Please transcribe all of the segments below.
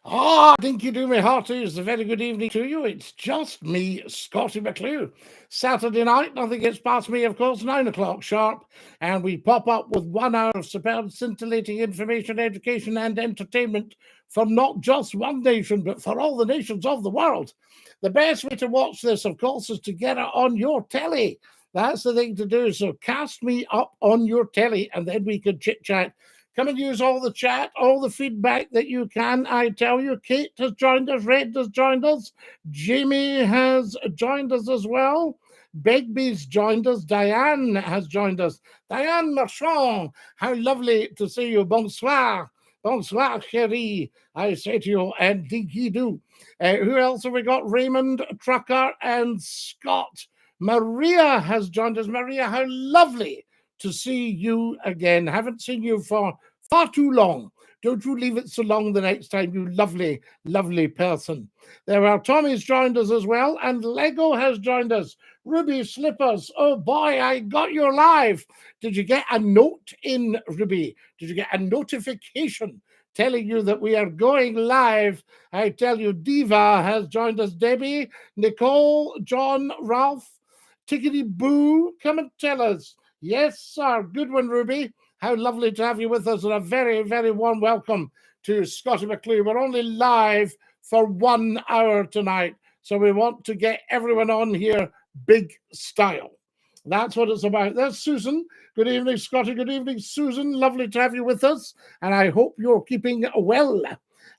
Dinky-Doo, my hearties, a very good evening to you. It's just me, Scottie McClue. Saturday night, nothing gets past me, of course, 9 o'clock sharp, and we pop up with 1 hour of superb, scintillating information, education, and entertainment for not just one nation, but for all the nations of the world. The best way to watch this, of course, is to get it on your telly. That's the thing to do. So cast me up on your telly, and then we can chit-chat. Come and use all the chat, all the feedback that you can. I tell you, Kate has joined us, Red has joined us, Jamie has joined us as well. Begbie's joined us. Diane has joined us. Diane Marchand, how lovely to see you. Bonsoir. Bonsoir, chérie. I say to you, and Dinky-Doo. Who else have we got? Raymond, Trucker, and Scott. Maria has joined us. Maria, how lovely to see you again. Haven't seen you for far too long. Don't you leave it so long the next time, you lovely, lovely person. There are Tommy's joined us as well, and Lego has joined us. Ruby Slippers, oh boy, I got you live. Did you get a note in, Ruby? Did you get a notification telling you that we are going live? I tell you, Diva has joined us. Debbie, Nicole, John, Ralph, Tickety Boo, come and tell us. Yes, sir. Good one, Ruby. How lovely to have you with us, and a very, very warm welcome to Scottie McClue. We're only live for 1 hour tonight, so we want to get everyone on here big style. That's what it's about. There's Susan. Good evening, Scottie. Good evening, Susan. Lovely to have you with us, and I hope you're keeping well.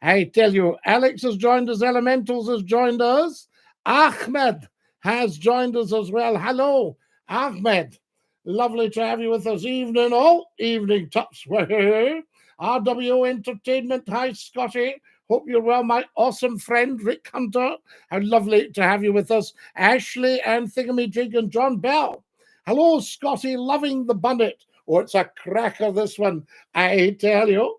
I tell you, Alex has joined us. Elementals has joined us. Ahmed has joined us as well. Hello, Ahmed. Lovely to have you with us. Evening, all. Evening, tops. RWO Entertainment. Hi, Scottie. Hope you're well, my awesome friend, Rick Hunter. How lovely to have you with us. Ashley and Thingamajig and John Bell. Hello, Scottie. Loving the bunnet. Oh, it's a cracker, this one, I tell you.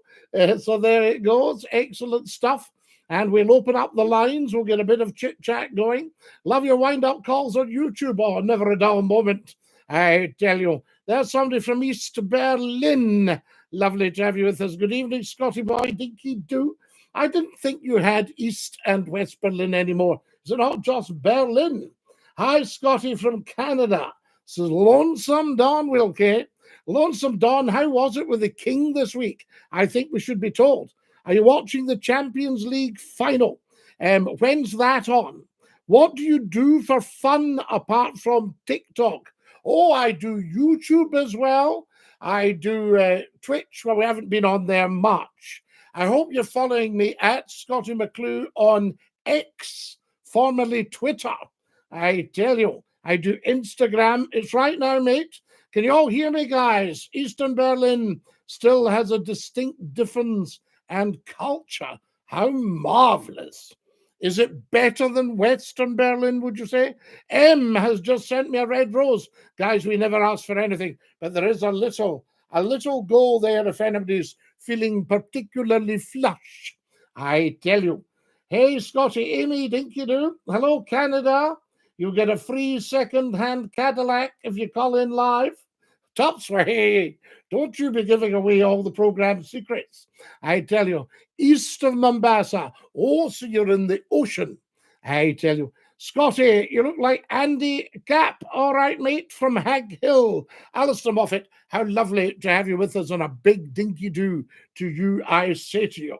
So there it goes. Excellent stuff. And we'll open up the lines. We'll get a bit of chit-chat going. Love your wind-up calls on YouTube. Oh, never a dull moment, I tell you. There's somebody from East Berlin. Lovely to have you with us. Good evening, Scottie boy. Dinky-Doo. I didn't think you had East and West Berlin anymore. Is it not just Berlin? Hi, Scottie from Canada. Says Lonesome Don Wilkie. Lonesome Don, how was it with the King this week? I think we should be told. Are you watching the Champions League final? When's that on? What do you do for fun apart from TikTok? Oh, I do YouTube as well. I do Twitch. Well, we haven't been on there much. I hope you're following me at Scottie McClue on X, formerly Twitter. I tell you, I do Instagram. It's right now, mate. Can you all hear me, guys? Eastern Berlin still has a distinct difference and culture. How marvelous. Is it better than Western Berlin, would you say? M has just sent me a red rose. Guys, we never asked for anything, but there is a little goal there if anybody's feeling particularly flush. I tell you. Hey, Scottie, Amy, Dinky-Doo. Hello, Canada. You get a free second-hand Cadillac if you call in live. Tops, hey, don't you be giving away all the program secrets. I tell you, east of Mombasa. Oh, so you're in the ocean. I tell you. Scottie, you look like Andy Capp. All right, mate, from Hag Hill. Alistair Moffat, how lovely to have you with us on a big Dinky-Doo to you, I say to you.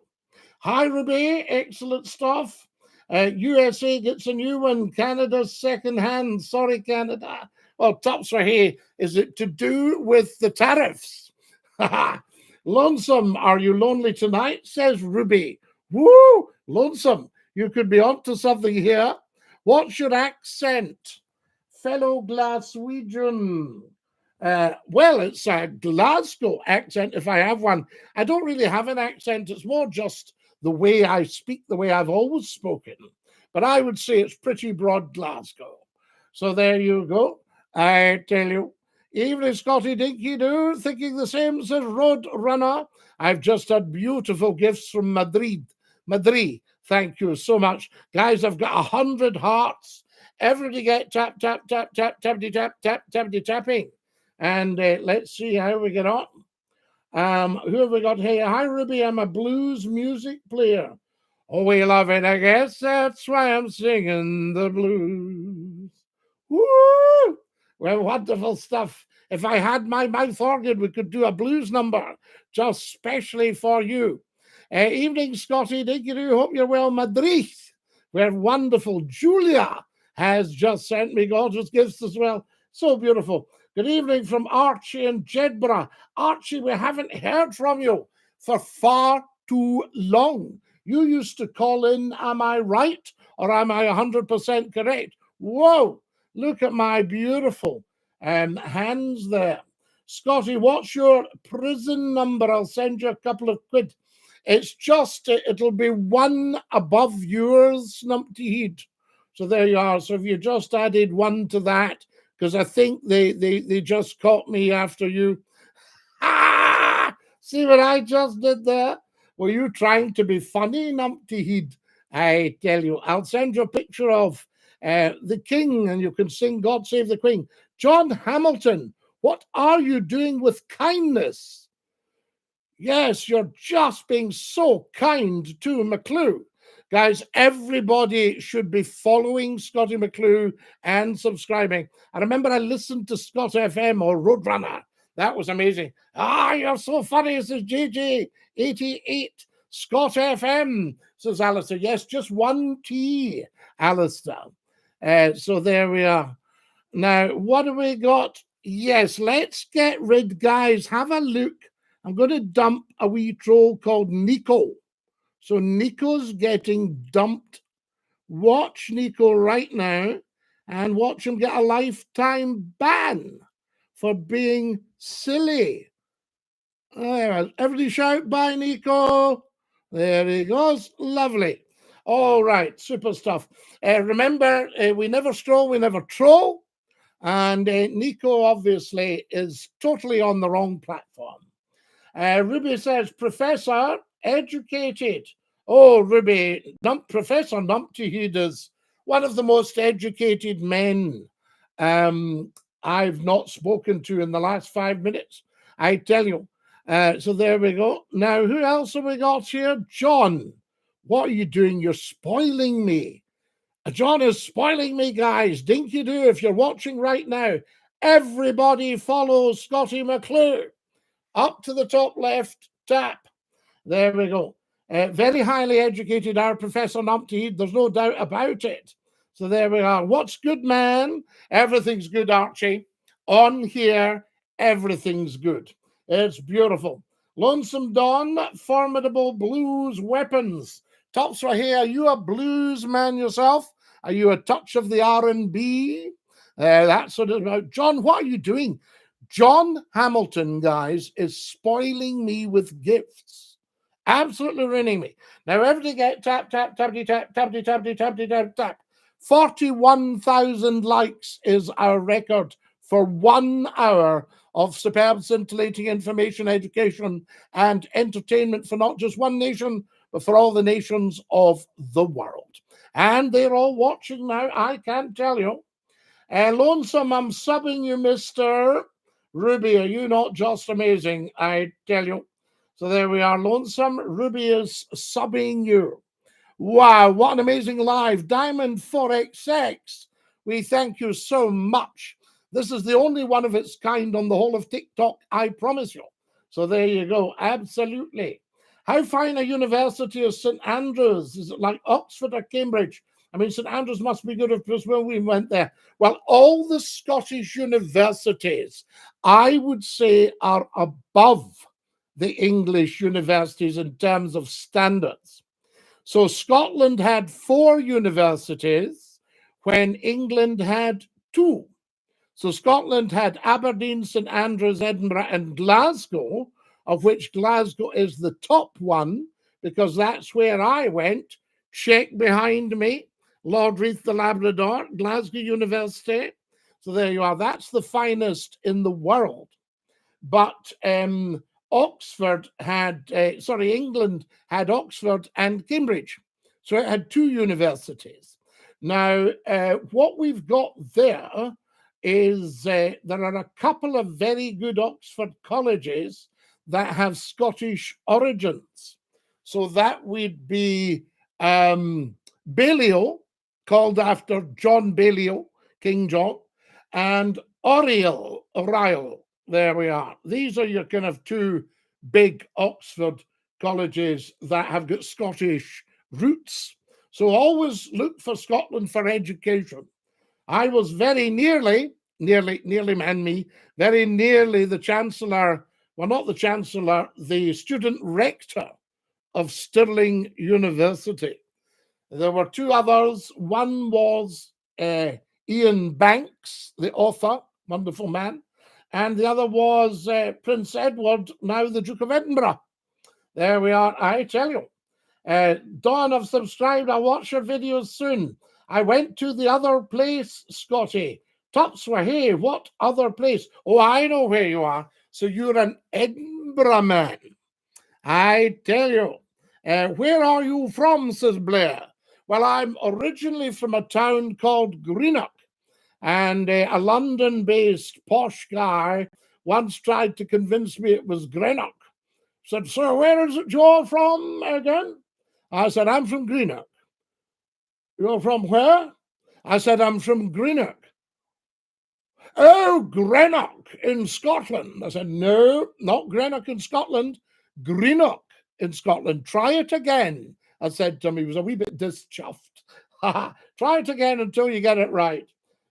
Hi, Ruby. Excellent stuff. USA gets a new one. Canada's second hand. Sorry, Canada. Well, tops for hey, is it to do with the tariffs? Lonesome, are you lonely tonight? Says Ruby. Woo, lonesome. You could be onto something here. What's your accent? Fellow Glaswegian. Well, it's a Glasgow accent if I have one. I don't really have an accent. It's more just the way I speak, the way I've always spoken. But I would say it's pretty broad Glasgow. So there you go. I tell you. Evening, Scottie Dinky-Doo, thinking the same, says Road Runner. I've just had beautiful gifts from Madrid. Thank you so much. Guys, I've got 100 hearts. Everybody get tap, tap, tap, tap, tappity, tap, tap, tappity, tapping. And let's see how we get on. Who have we got here? Hi, Ruby. I'm a blues music player. Oh, we love it, I guess. That's why I'm singing the blues. Woo! Well, wonderful stuff. If I had my mouth organ, we could do a blues number just specially for you. Evening, Scottie. Dinky-Doo. Hope you're well, Madrid, where wonderful Julia has just sent me gorgeous gifts as well. So beautiful. Good evening from Archie and Jedburgh. Archie, we haven't heard from you for far too long. You used to call in, am I right? Or am I 100% correct? Whoa, look at my beautiful hands there. Scottie, what's your prison number? I'll send you a couple of quid. It's just, it'll be one above yours, Numpty Heed. So there you are. So if you just added one to that, because I think they just caught me after you. Ah! See what I just did there? Were you trying to be funny, Numpty Heed? I tell you, I'll send you a picture of the King and you can sing God Save the Queen. John Hamilton, what are you doing with kindness? Yes, you're just being so kind to McClue. Guys, everybody should be following Scottie McClue and subscribing. I remember I listened to Scott FM or Roadrunner. That was amazing. Ah, you're so funny, says JJ88. Scott FM, says Alistair. Yes, just one T, Alistair. So there we are. Now, what do we got? Yes, let's get rid, guys. Have a look. I'm going to dump a wee troll called Nico. So Nico's getting dumped. Watch Nico right now and watch him get a lifetime ban for being silly. There, everybody shout, bye, Nico. There he goes. Lovely. All right, super stuff. Remember, we never stroll, we never troll. And Nico obviously is totally on the wrong platform. Ruby says, Professor, educated. Oh, Ruby, Professor Numpty Heed is one of the most educated men I've not spoken to in the last 5 minutes. I tell you. So there we go. Now, who else have we got here? John. What are you doing? You're spoiling me. John is spoiling me, guys. Dinky-Doo, if you're watching right now, everybody follow Scottie McClue. Up to the top left, tap. There we go. Very highly educated, our Professor Numpty Heed. There's no doubt about it. So there we are. What's good, man? Everything's good, Archie. On here, everything's good. It's beautiful. Lonesome Dawn, formidable blues weapons. Tops right here. Are you a blues man yourself? Are you a touch of the R&B? That's what it's about. John, what are you doing? John Hamilton, guys, is spoiling me with gifts. Absolutely ruining me. Now, everybody get tap, tap, tappity, tap, tappity, tappity, tappity, tap, tap. 41,000 likes is our record for 1 hour of superb, scintillating information, education, and entertainment for not just one nation, but for all the nations of the world. And they're all watching now, I can't tell you. Lonesome, I'm subbing you, Mr. Ruby. Are you not just amazing? I tell you. So there we are. Lonesome, Ruby is subbing you. Wow, what an amazing live. Diamond 4XX. We thank you so much. This is the only one of its kind on the whole of TikTok, I promise you. So there you go. Absolutely. How fine a university is St. Andrews? Is it like Oxford or Cambridge? I mean, St. Andrews must be good because when we went there. Well, all the Scottish universities, I would say, are above the English universities in terms of standards. So Scotland had 4 universities when England had 2. So Scotland had Aberdeen, St. Andrews, Edinburgh, and Glasgow, of which Glasgow is the top one, because that's where I went. Check behind me. Lord Reith the Labrador, Glasgow University. So there you are. That's the finest in the world. But England had Oxford and Cambridge. So it had 2 universities. Now, what we've got there is there are a couple of very good Oxford colleges that have Scottish origins. So that would be Balliol, called after John Balliol, King John, and Oriel. There we are. These are your kind of two big Oxford colleges that have got Scottish roots. So always look for Scotland for education. I was very nearly the Chancellor, well, not the Chancellor, the student rector of Stirling University. There were two others. One was Ian Banks, the author, wonderful man, and the other was Prince Edward, now the Duke of Edinburgh. There we are, I tell you. Dawn, I've subscribed. I'll watch your videos soon. I went to the other place, Scottie. Tutswah, what other place? Oh, I know where you are. So you're an Edinburgh man. I tell you. Where are you from, says Blair? Well, I'm originally from a town called Greenock, and a London-based posh guy once tried to convince me it was Greenock. Said, sir, where is it you're from again? I said, I'm from Greenock. You're from where? I said, I'm from Greenock. Oh, Greenock in Scotland. I said, no, not Greenock in Scotland, Greenock in Scotland. Try it again, I said to him. He was a wee bit dischuffed. Try it again until you get it right.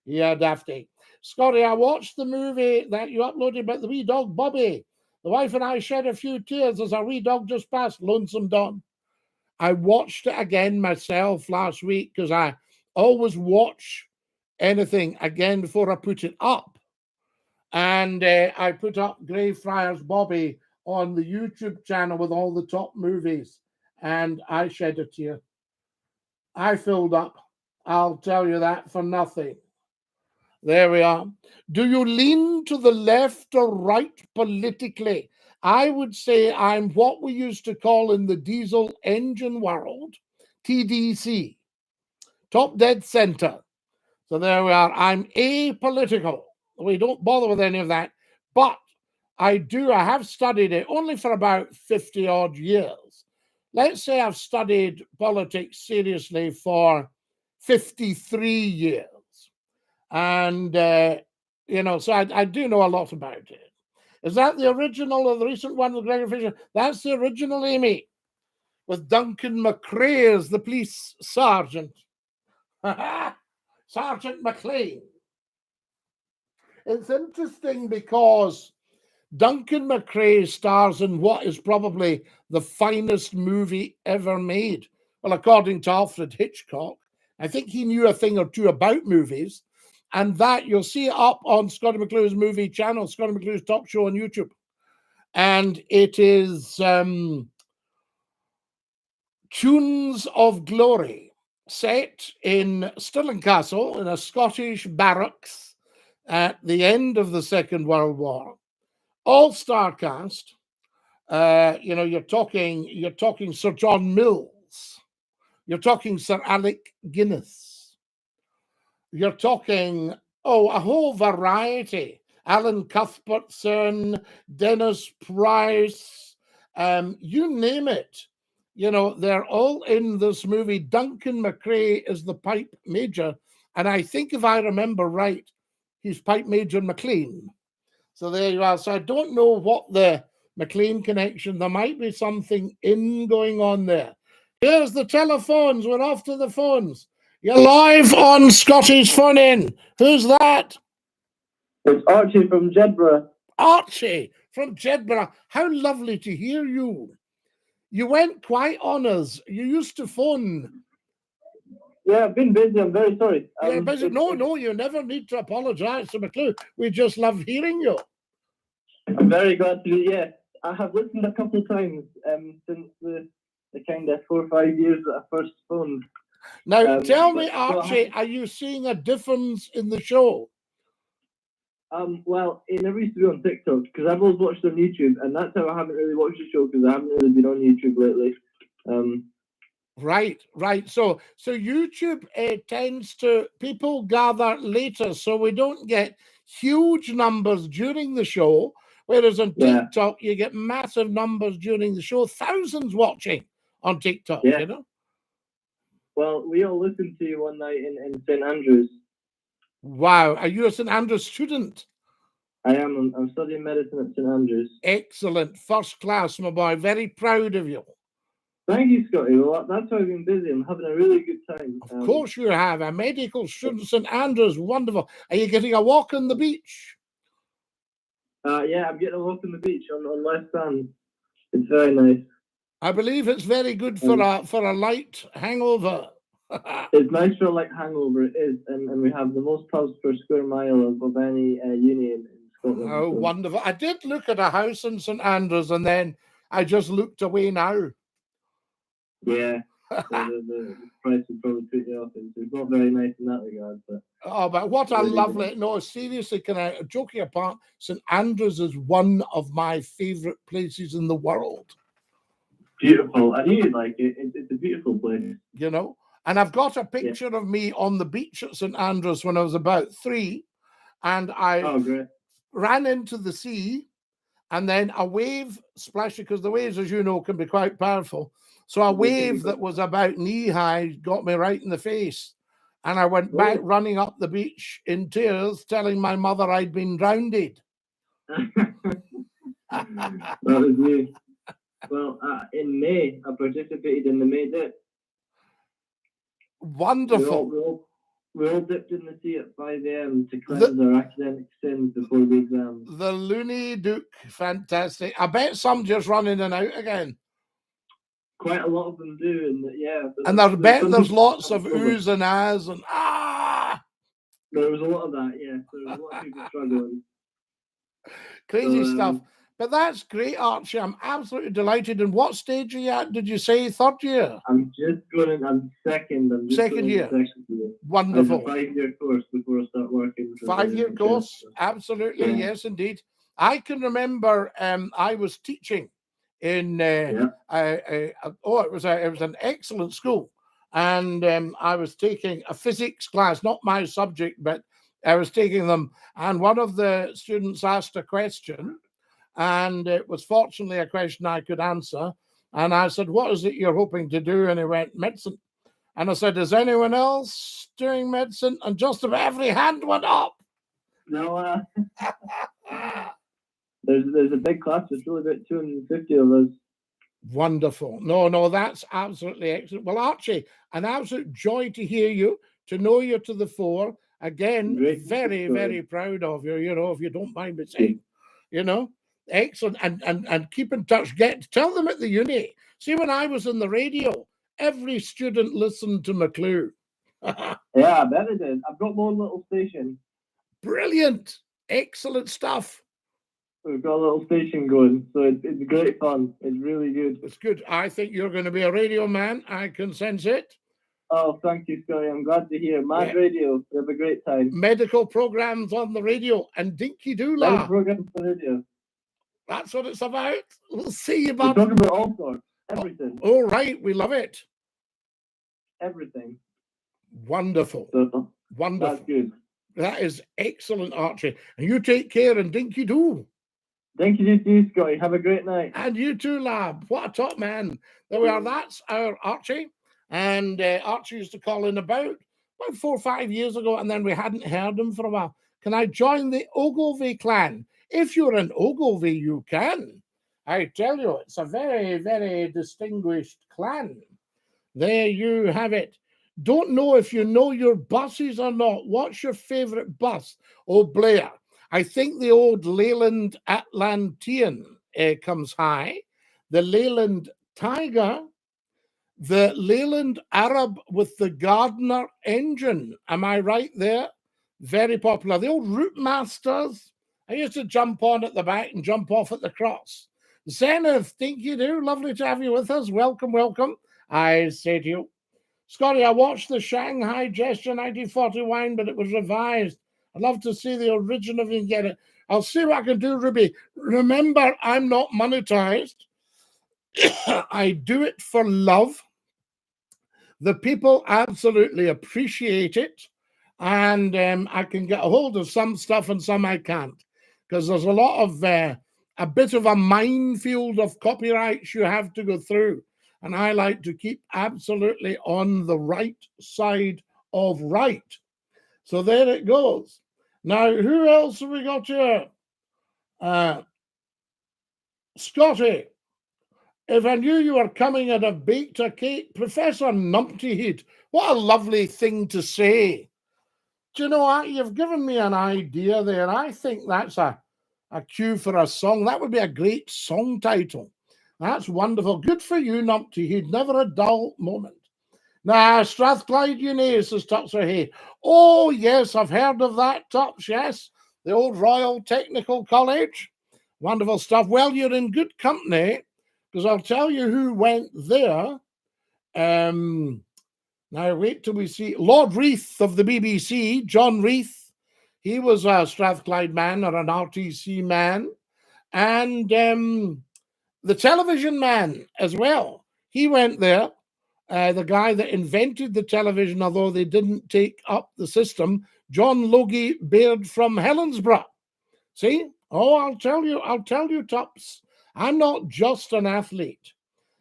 Yeah, Dafty. Scottie, I watched the movie that you uploaded about the wee dog, Bobby. The wife and I shed a few tears as our wee dog just passed, Lonesome Dawn. I watched it again myself last week because I always watch anything again before I put it up. And I put up Greyfriars Bobby on the YouTube channel with all the top movies, and I shed a tear. I filled up. I'll tell you that for nothing. There we are. Do you lean to the left or right politically? I would say I'm what we used to call in the diesel engine world, TDC, top dead center. So there we are. I'm apolitical. We don't bother with any of that. But I have studied it only for about 50 odd years. Let's say I've studied politics seriously for 53 years. And, so I do know a lot about it. Is that the original or the recent one with Gregor Fisher? That's the original, Amy, with Duncan McCrae as the police sergeant. Sergeant McLean. It's interesting because Duncan McCrae stars in what is probably the finest movie ever made. Well, according to Alfred Hitchcock, I think he knew a thing or two about movies. And that you'll see it up on Scottie McClue's movie channel, Scottie McClue's Talk Show on YouTube. And it is Tunes of Glory, set in Stirling Castle in a Scottish barracks at the end of the Second World War. All-star cast. You're talking Sir John Mills. You're talking Sir Alec Guinness. You're talking, a whole variety. Alan Cuthbertson, Dennis Price, you name it. They're all in this movie. Duncan McCrae is the pipe major. And I think if I remember right, he's pipe major McLean. So there you are. So I don't know what the McLean connection, there might be something going on there. Here's the telephones. We're off to the phones. You're live on Scottie's Phone In. Who's that? It's Archie from Jedburgh. Archie from Jedburgh. How lovely to hear you. You went quite on us. You used to phone. Yeah, I've been busy. I'm very sorry. You're busy. No, you never need to apologise to McClue. We just love hearing you. I'm very glad to. Yeah, I have listened a couple of times since the kind of 4 or 5 years that I first phoned. Now, tell me, Archie, are you seeing a difference in the show? Well, it never used to be on TikTok because I've always watched on YouTube, and that's how I haven't really watched the show because I haven't really been on YouTube lately. Right. So YouTube tends to, people gather later, so we don't get huge numbers during the show, whereas on TikTok, you get massive numbers during the show, thousands watching on TikTok, Well, we all listened to you one night in St Andrews. Wow. Are you a St Andrews student? I am. I'm studying medicine at St Andrews. Excellent. First class, my boy. Very proud of you. Thank you, Scotty. Well, that's why I've been busy. I'm having a really good time. Of course you have. A medical student, St Andrews. Wonderful. Are you getting a walk on the beach? Yeah, I'm getting a walk on the beach on West End. It's very nice. I believe it's very good for a light hangover. It's nice for a light hangover, it is. And we have the most pubs per square mile of any uni in Scotland. Oh, so wonderful. I did look at a house in St Andrews and then I just looked away now. Yeah. the price would probably put you off. It's not very nice in that regard. But what a lovely... No, seriously, can I... Joking apart, St Andrews is one of my favourite places in the world. Beautiful. I knew you'd like it. It's a beautiful place. You know? And I've got a picture of me on the beach at St Andrews when I was about 3. And I ran into the sea and then a wave splashed, because the waves, as you know, can be quite powerful. So a wave that was about knee-high got me right in the face. And I went back running up the beach in tears, telling my mother I'd been drowned. That was you. Well, in May, I participated in the May dip. Wonderful. We all dipped in the sea at 5 a.m. to cleanse our academic sins before the exam. The Looney Duke. Fantastic. I bet some just run in and out again. Quite a lot of them do, and and I bet there's lots of oohs and ahs and There was a lot of that, yeah. There was a lot of people struggling. Crazy stuff. But that's great, Archie. I'm absolutely delighted. And what stage are you at? Did you say 3rd year? I'm just going. I'm second. I'm just second year. Second year. Wonderful. It's a 5-year course before I start working. 5-year course, absolutely, yes, indeed. I can remember I was teaching in it was an excellent school, and I was taking a physics class, not my subject, but I was taking them, and one of the students asked a question, and it was fortunately a question I could answer, and I said, "What is it you're hoping to do?" And he went, "Medicine." And I said, "Is anyone else doing medicine?" And just about every hand went up. No, there's a big class. There's really about 250 of us. Wonderful. No, that's absolutely excellent. Well, Archie, an absolute joy to hear you, to know you to the fore. Again, very, very proud of you, if you don't mind me saying, excellent. And keep in touch. Tell them at the uni. See, when I was in the radio, every student listened to McClue. Yeah, I bet it did. I've got my own little station. Brilliant. Excellent stuff. We've got a little station going, so it's great fun. It's really good. It's good. I think you're going to be a radio man. I can sense it. Oh, thank you, Scotty. I'm glad to hear. Mad radio. We have a great time. Medical programs on the radio and DINKY-DOO. Medical programs on the radio. That's what it's about. We'll see you, bud. We're talking about all sorts. Everything. All right. We love it. Everything. Wonderful. Wonderful. That's good. That is excellent, Archie. And you take care and DINKY-DOO. DINKY-DOO to you, Scotty. Have a great night. And you too, lab. What a top man. There we are. That's our Archie. And Archie used to call in about 4 or 5 years ago, and then we hadn't heard him for a while. Can I join the Ogilvy clan? If you're an Ogilvy, you can. I tell you, it's a very, very distinguished clan. There you have it. Don't know if you know your buses or not. What's your favourite bus? Oh, Blair. I think the old Leyland Atlantean comes high. The Leyland Tiger. The Leyland Arab with the Gardner engine. Am I right there? Very popular. The old Route Masters. I used to jump on at the back and jump off at the cross. Zenith, DINKY-DOO. Lovely to have you with us. Welcome, welcome. I say to you. Scotty, I watched the Shanghai Gesture 1940 wine, but it was revised. I'd love to see the original if you can get it. I'll see what I can do, Ruby. Remember, I'm not monetized. I do it for love. The people absolutely appreciate it. And I can get a hold of some stuff and some I can't. Because there's a lot of, a bit of a minefield of copyrights you have to go through. and I like to keep absolutely on the right side of right. So there it goes. Now, who else have we got here? Scottie, if I knew you were coming, I'd have baked a cake. Professor Numpty Head, what a lovely thing to say. Do you know what? You've given me an idea there. I think that's a cue for a song. That would be a great song title. That's wonderful. Good for you, Numpty Head. Never a dull moment. Now, Strathclyde Uni, says Tupser Hay. Oh, yes, I've heard of that, Tups, yes. The old Royal Technical College. Wonderful stuff. Well, you're in good company, because I'll tell you who went there. Now, wait till we see. Lord Reith of the BBC, John Reith. He was a Strathclyde man or an RTC man. And the television man as well. He went there. The guy that invented the television, although they didn't take up the system, John Logie Baird from Helensburgh. See? Oh, I'll tell you, Tups. I'm not just an athlete.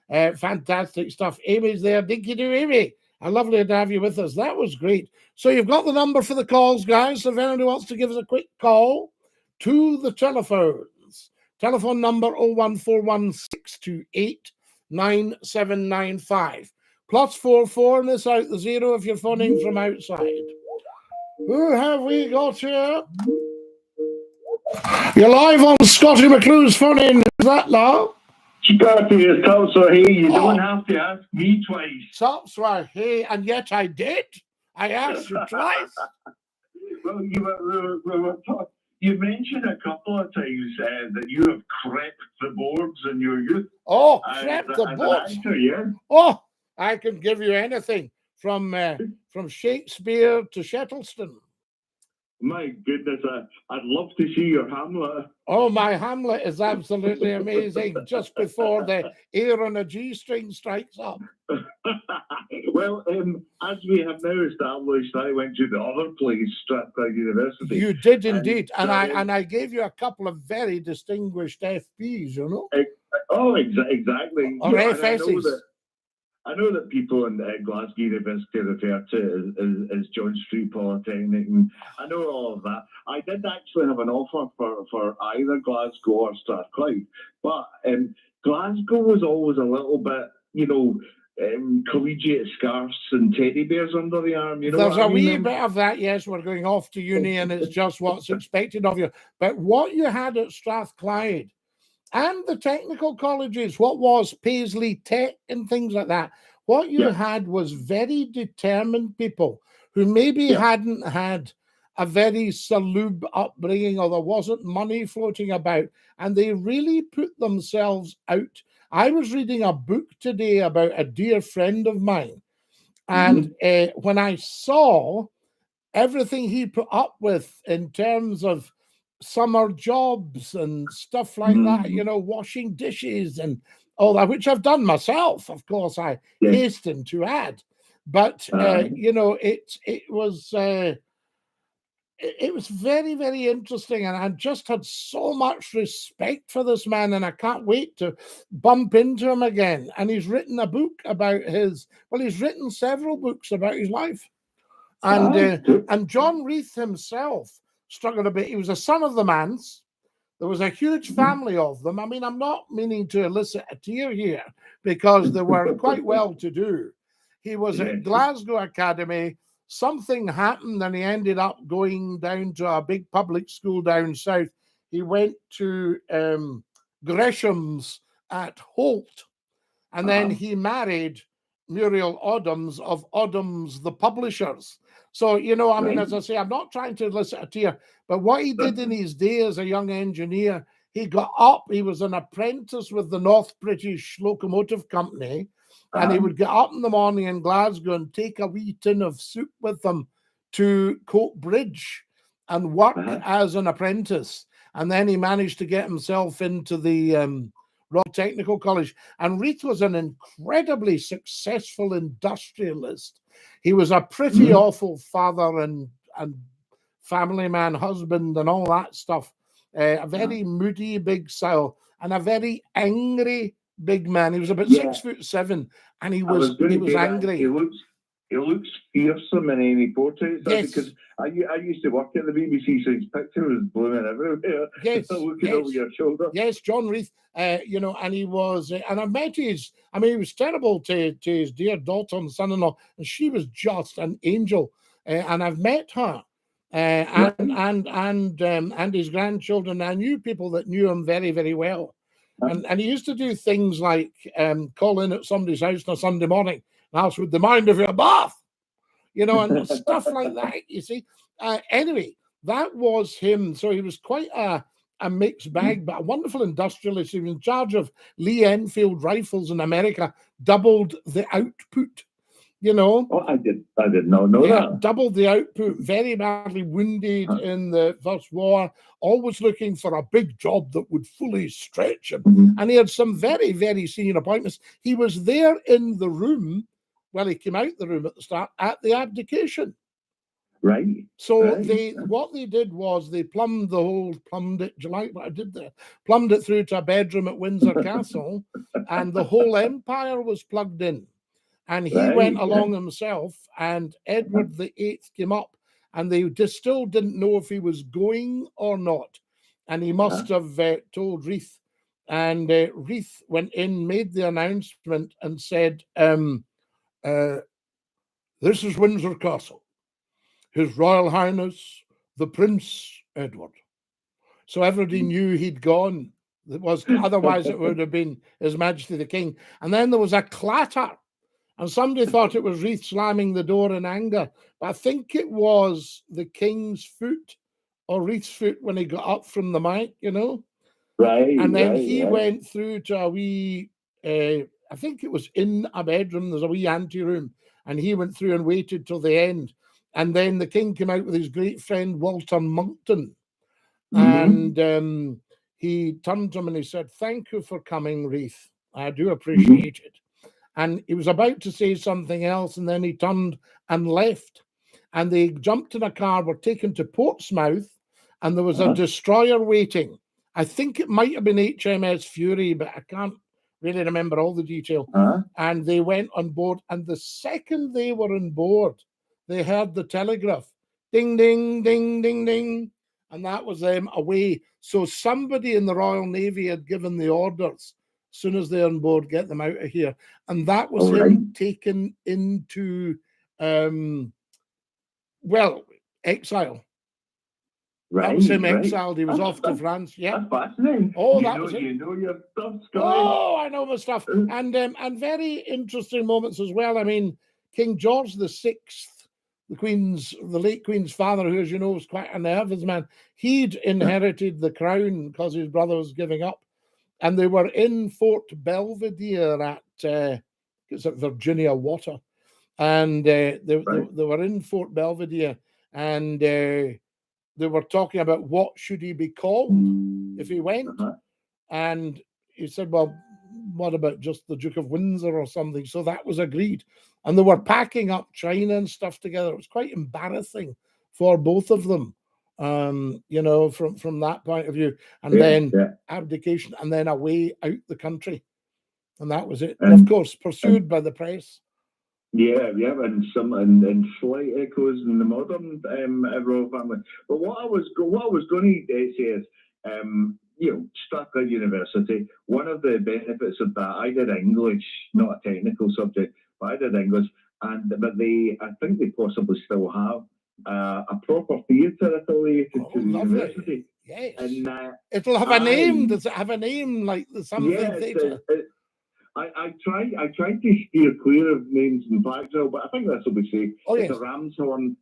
Fantastic stuff. Amy's there. Dinky-Doo, Amy. Lovely to have you with us. That was great. So you've got the number for the calls, guys. So if anyone wants to give us a quick call to the telephones. Telephone number 01416289795. +44 and this out the 0 if you're phoning from outside. Who have we got here? You're live on Scottie McClue's phone in. Is that now? Scottie, it's Tupser Hay. You don't have to ask me twice. Tupser Hay, and yet I did. I asked you twice. Well, you mentioned a couple of times that you have crept the boards in your youth. Oh, crept the boards? Actor, yeah. Oh, I can give you anything from Shakespeare to Shettleston. My goodness, I'd love to see your Hamlet. Oh, my Hamlet is absolutely amazing. Just before the air on a G string strikes up. Well, as we have now established, I went to the other place, Strathclyde University. You did indeed, and I gave you a couple of very distinguished FPs, you know. Oh, exactly. Or FSs. I know that people in Glasgow University refer to it as John Street Polytechnic, and I know all of that. I did actually have an offer for either Glasgow or Strathclyde, but Glasgow was always a little bit, collegiate scarves and teddy bears under the arm. You know, there's a wee bit of that. Yes, we're going off to uni, and it's just what's expected of you. But what you had at Strathclyde, and the technical colleges, what was Paisley Tech and things like that, what you had was very determined people who maybe hadn't had a very salub upbringing, or there wasn't money floating about, and they really put themselves out. I was reading a book today about a dear friend of mine, and when I saw everything he put up with in terms of summer jobs and stuff like that, washing dishes and all that, which I've done myself, of course, I hasten to add. But, it was very, very interesting. And I just had so much respect for this man, and I can't wait to bump into him again. And he's written a book about he's written several books about his life. And John Reith himself struggled a bit. He was a son of the manse. There was a huge family of them. I mean, I'm not meaning to elicit a tear here, because they were quite well to do. He was at Glasgow Academy. Something happened and he ended up going down to a big public school down south. He went to Gresham's at Holt, and then he married Muriel Oddams of Oddams the Publishers. So, as I say, I'm not trying to elicit a tear, but what he did in his day as a young engineer, he got up, he was an apprentice with the North British Locomotive Company, and he would get up in the morning in Glasgow and take a wee tin of soup with them to Coat Bridge and work as an apprentice. And then he managed to get himself into the Royal Technical College. And Reith was an incredibly successful industrialist. He was a pretty awful father and family man, husband, and all that stuff. A very moody big soul, and a very angry big man. He was about Yeah. 6'7", and he I was gonna say that. angry. He looks fearsome in any portraits. Yes. Because I used to work at the BBC, so his picture was blooming everywhere. Yes, looking yes. over your shoulder. Yes, John Reith, you know, and he was, and I met his, I mean, he was terrible to his dear daughter and son-in-law, and she was just an angel. And I've met her, and his grandchildren. I knew people that knew him very, very well. And he used to do things like call in at somebody's house on a Sunday morning and ask, would they mind if you're a bath? You know, and stuff like that, you see. Anyway, that was him. So he was quite a mixed bag, but a wonderful industrialist. He was in charge of Lee Enfield rifles in America, doubled the output, you know. Oh, I did not know that. Doubled the output, very badly wounded in the First War, always looking for a big job that would fully stretch him. And he had some very, very senior appointments. He was there in the room, well, he came out the room at the start, at the abdication. Right. So what they did was they plumbed it, do you like what I did there? Plumbed it through to a bedroom at Windsor Castle, and the whole empire was plugged in. And he went along himself, and Edward VIII came up, and they still didn't know if he was going or not. And he must have told Reith. And Reith went in, made the announcement, and said, this is Windsor Castle. His Royal Highness, the Prince Edward. So everybody knew he'd gone. Otherwise, it would have been His Majesty the King. And then there was a clatter. And somebody thought it was Reith slamming the door in anger. But I think it was the King's foot or Reith's foot when he got up from the mic, you know. Right. And then he went through to a wee, I think it was in a bedroom, there's a wee anteroom. And he went through and waited till the end. And then the King came out with his great friend, Walter Monckton. And he turned to him and he said, thank you for coming, Reith. I do appreciate it. And he was about to say something else, and then he turned and left. And they jumped in a car, were taken to Portsmouth, and there was a destroyer waiting. I think it might have been HMS Fury, but I can't really remember all the detail. And they went on board, and the second they were on board, they heard the telegraph. Ding, ding, ding, ding, ding. And that was them away. So somebody in the Royal Navy had given the orders. As soon as they're on board, get them out of here. And that was him taken into, exile. That was him exiled. He was off to France. Yeah. That's fascinating. Oh, that was it. You know your stuff, Scotty. Oh, I know my stuff. And very interesting moments as well. I mean, King George VI, the late Queen's father, who, as you know, was quite a nervous man, he'd inherited the crown because his brother was giving up. And they were in Fort Belvedere at Virginia Water. And they were in Fort Belvedere, and they were talking about what should he be called if he went. And he said, well, what about just the Duke of Windsor or something? So that was agreed. And they were packing up china and stuff together. It was quite embarrassing for both of them. You know, from that point of view, and then abdication, and then away out the country, and that was it. And of course, pursued by the press. And slight echoes in the modern royal family. But what I was going to say is, you know, Strathclyde University. One of the benefits of that, I did English, not a technical subject, but I did English, I think they possibly still have a proper theatre affiliated to the university. Yes. And it'll have a name. Does it have a name like something theatre? I tried to steer clear of names in Blackville, but I think that's what we say. It's the Ramshorn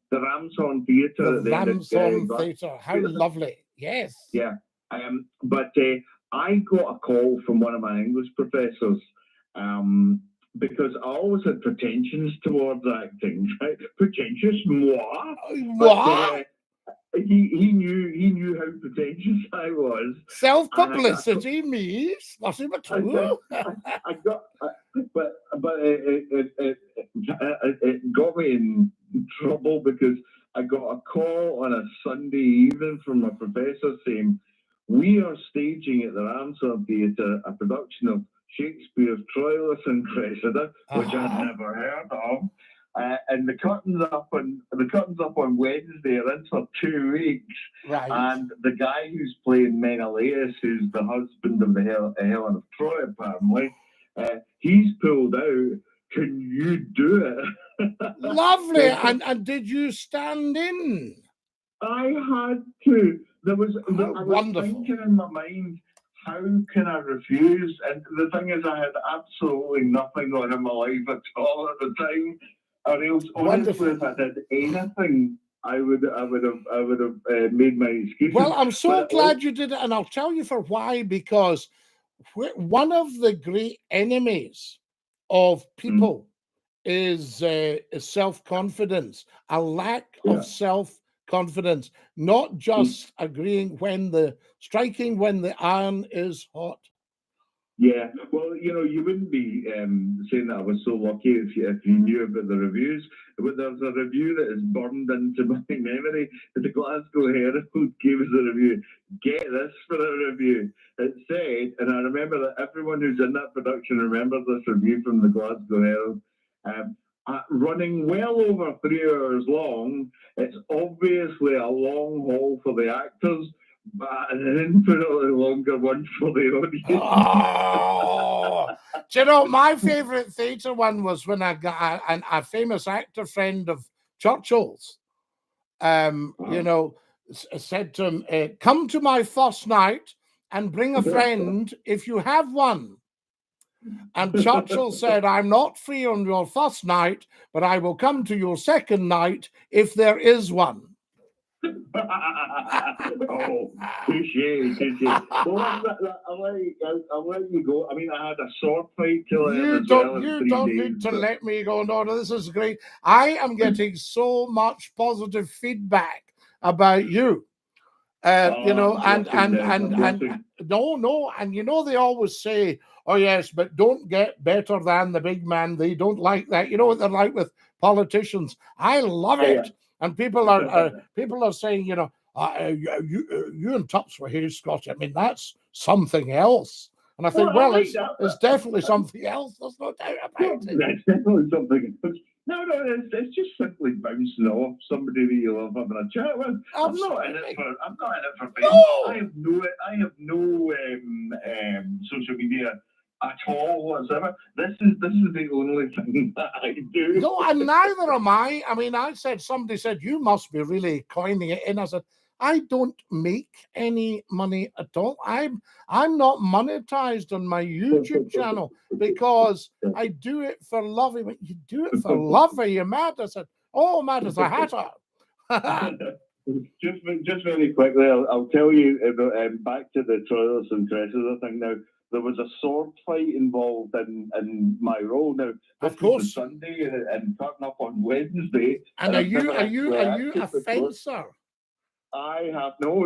Theatre. The Ramshorn Theatre. How lovely. Yes. Yeah. But I got a call from one of my English professors, because I always had pretensions towards acting, right? Pretentious, moi. What? He knew how pretentious I was. Self-publicity, me, SCOTTIE McCLUE. But it got me in trouble because I got a call on a Sunday evening from a professor saying, we are staging at the Ramshorn Theatre a production of Shakespeare's Troilus and Cressida, which I'd never heard of. And the curtains up on Wednesday are in for 2 weeks. Right. And the guy who's playing Menelaus, who's the husband of the Helen of Troy, apparently, he's pulled out. Can you do it? Lovely. And did you stand in? I had to. I was wonderful. thinking in my mind, how can I refuse? And the thing is, I had absolutely nothing on in my life at all at the time. Or else, honestly, if I did anything, I would have made my excuses. Well, I'm so glad you did it, and I'll tell you for why. Because one of the great enemies of people is self-confidence, a lack of self-confidence, not just agreeing striking when the iron is hot. Yeah, well, you wouldn't be saying that I was so lucky if you knew about the reviews. But there's a review that is burned into my memory. The Glasgow Herald gave us a review. Get this for a review. It said, and I remember that everyone who's in that production remembers this review from the Glasgow Herald. Running well over 3 hours long, it's obviously a long haul for the actors, but an infinitely longer one for the audience. Oh, do you know, my favourite theatre one was when I got a famous actor friend of Churchill's, said to him, come to my first night and bring a friend if you have one. And Churchill said, I'm not free on your first night, but I will come to your second night if there is one. Oh, touche. Well, I'll let you go. I mean, I had a sword fight till you don't need to let me go. No, this is great. I am getting so much positive feedback about you. And they always say, oh yes, but don't get better than the big man. They don't like that. You know what they're like with politicians. I love it. Yeah. And people are saying, you and Tups were here, Scottie. I mean, that's something else. And I think, it's definitely something else. There's no doubt about it. That's definitely something else. No, it's just simply bouncing off somebody that you love having a chat with. I'm not in it for fame. No. I have no social media at all whatsoever. This is the only thing that I do. No, and neither am I. I mean, somebody said, you must be really coining it in. I said, I don't make any money at all. I'm not monetized on my YouTube channel because I do it for love. You do it for love? Are you mad? I said, oh, mad as a hatter. Just very quickly, I'll tell you about, back to the Troilus and Cressida thing now. There was a sword fight involved in my role. Now, of course, Sunday and turning up on Wednesday. And are you a fencer? I have no.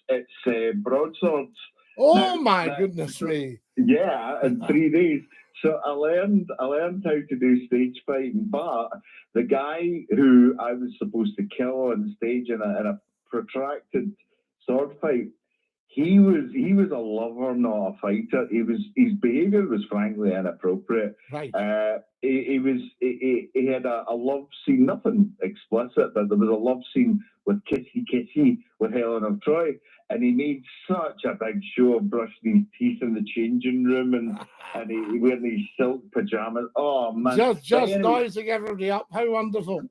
It's broadswords. Oh my goodness me! Yeah, in 3 days. So I learned how to do stage fighting, but the guy who I was supposed to kill on stage in a protracted sword fight, he was a lover, not a fighter. His behaviour was frankly inappropriate. Right. He had a love scene, nothing explicit, but there was a love scene with kissy with Helen of Troy, and he made such a big show of brushing his teeth in the changing room and he wearing these silk pajamas. Oh man! Just noising everybody up. How wonderful!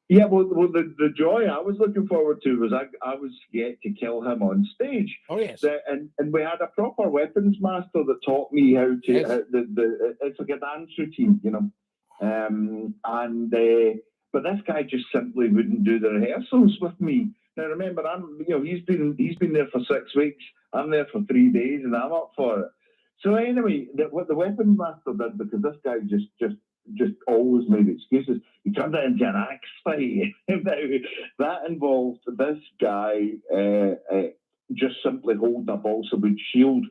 Yeah, well, the joy I was looking forward to was I was yet to kill him on stage. Oh yes, and we had a proper weapons master that taught me how to it's like a dance routine, but this guy just simply wouldn't do the rehearsals with me. Now remember, he's been there for 6 weeks. I'm there for 3 days, and I'm up for it. So anyway, what the weapons master did, because this guy just always made excuses, he turned it into an axe fight. That involved this guy just simply holding a balsa wood shield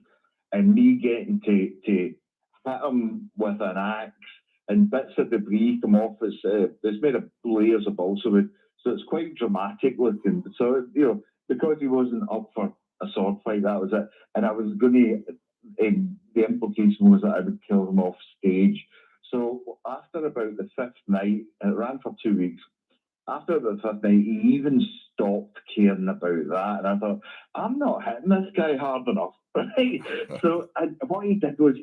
and me getting to hit him with an axe, and bits of debris come off. It's made of layers of balsa wood, so it's quite dramatic looking. So because he wasn't up for a sword fight, that was it. And I was going to the implication was that I would kill him off stage. So after about the 5th night, it ran for 2 weeks. After the 5th night, he even stopped caring about that. And I thought, I'm not hitting this guy hard enough, right? So what he did was,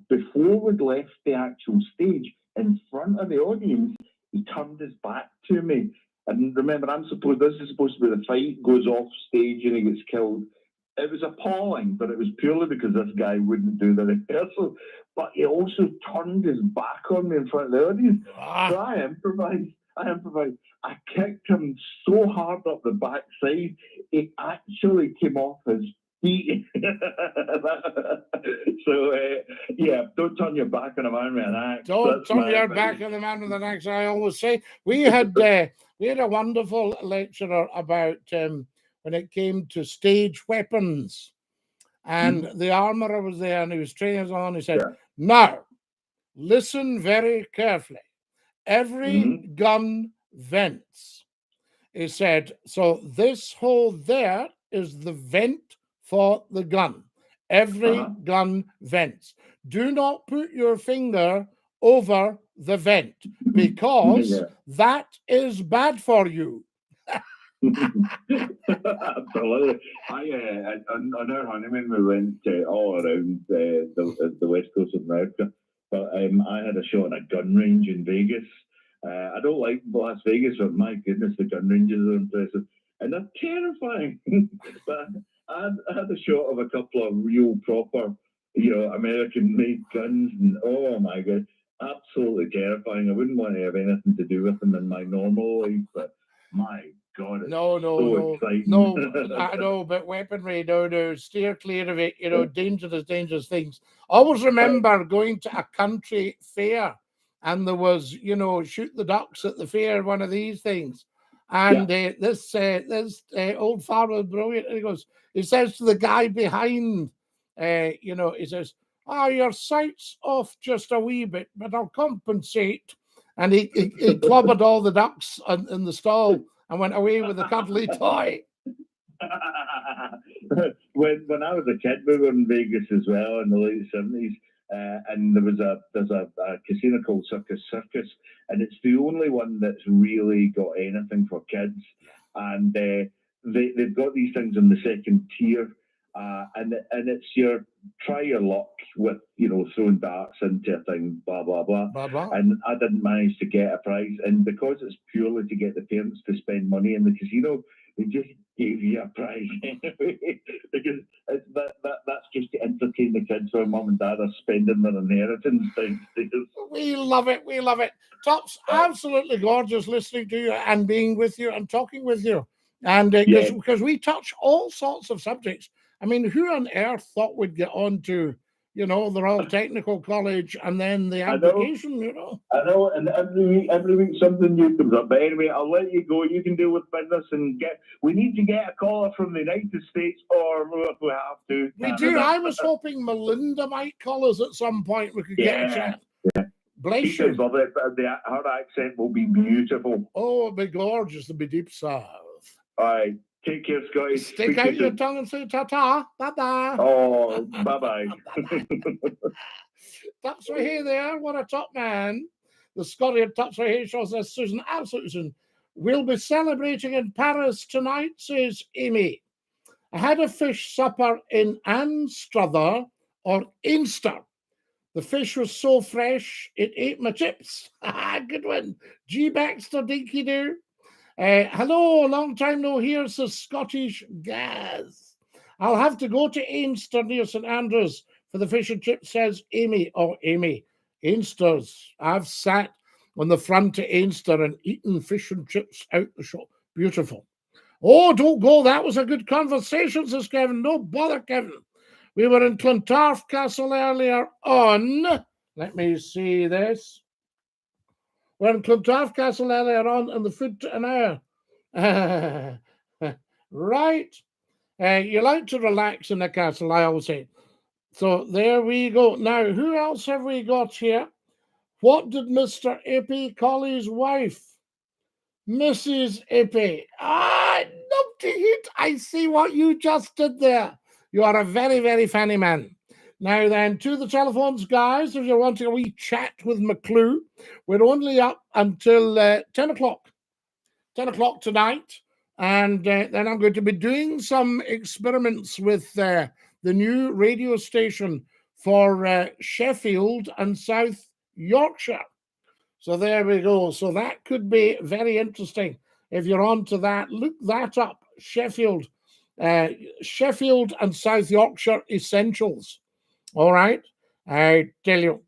before we'd left the actual stage, in front of the audience, he turned his back to me. And remember, this is supposed to be the fight, goes off stage and he gets killed. It was appalling, but it was purely because this guy wouldn't do the rehearsal. But he also turned his back on me in front of the audience. So I improvised. I kicked him so hard up the backside, it actually came off his feet. So, yeah, don't turn your back on a man with an axe. Don't turn your back on the man with an axe, I always say. We had a wonderful lecturer about when it came to stage weapons. And the armourer was there and he was training us on. He said, now, listen very carefully. Every gun vents. He said, so this hole there is the vent for the gun. Every gun vents. Do not put your finger over the vent because that is bad for you. Absolutely. On our honeymoon, we went all around the west coast of America. But I had a shot at a gun range in Vegas. I don't like Las Vegas, but my goodness, the gun ranges are impressive. And they're terrifying. But I had a shot of a couple of real proper, American-made guns. And oh my God, absolutely terrifying. I wouldn't want to have anything to do with them in my normal life, but my God, it's so exciting. No, I know, but weaponry, no, steer clear of it, dangerous things. I always remember going to a country fair and there was, shoot the ducks at the fair, one of these things. And this old farmer was brilliant. And he says to the guy behind, he says, your sight's off just a wee bit, but I'll compensate. And he clobbered all the ducks in the stall and went away with a cuddly toy. When I was a kid, we were in Vegas as well in the late 70s. And there's a casino called Circus, and it's the only one that's really got anything for kids. And they've got these things in the second tier, and it's try your luck with throwing darts into a thing, blah blah blah. And I didn't manage to get a prize, and because it's purely to get the parents to spend money in the casino, they just gave you a prize anyway, because that's just to entertain the kids while mum and dad are spending their inheritance downstairs. We love it. Tops, absolutely gorgeous listening to you and being with you and talking with you. And because we touch all sorts of subjects. I mean, who on earth thought we'd get on to, the Royal Technical College and then the application, I know, and every week something new comes up. But anyway, I'll let you go. You can deal with business and we need to get a caller from the United States, or if we have to. We do. I was hoping Melinda might call us at some point. We could get a chat. Yeah. Bless you. Love it, but her accent will be beautiful. Oh, it'll be gorgeous. It'll be deep south. All right. Take care, Scottie. Stick out your tongue and say ta-ta. Bye-bye. Oh, bye-bye. That's right here there. What a top man. The Scottie at Touch right here shows us Susan. Absolutely, Susan. We'll be celebrating in Paris tonight, says Amy. I had a fish supper in Anstruther or Inster. The fish was so fresh, it ate my chips. Good one. G. Baxter, Dinky-Doo. Hello, long time no hear, says Scottish Gaz. I'll have to go to Ainster near St Andrews for the fish and chips, says Amy. Oh, Amy, Ainster's. I've sat on the front of Ainster and eaten fish and chips out the shop. Beautiful. Oh, don't go. That was a good conversation, says Kevin. No bother, Kevin. We were in Clontarf Castle earlier on. Let me see this. We're in Clontarf Castle earlier on, and the food took an hour. Right. You like to relax in the castle, I always say. So there we go. Now, who else have we got here? What did Mr. Ippy call his wife? Mrs. Ippy. Numpty hit. I see what you just did there. You are a very, very funny man. Now then, to the telephones, guys, if you're wanting a wee chat with McClue, we're only up until 10 o'clock. 10 o'clock tonight. And then I'm going to be doing some experiments with the new radio station for Sheffield and South Yorkshire. So there we go. So that could be very interesting. If you're on to that, look that up. Sheffield and South Yorkshire Essentials. All right. I tell you.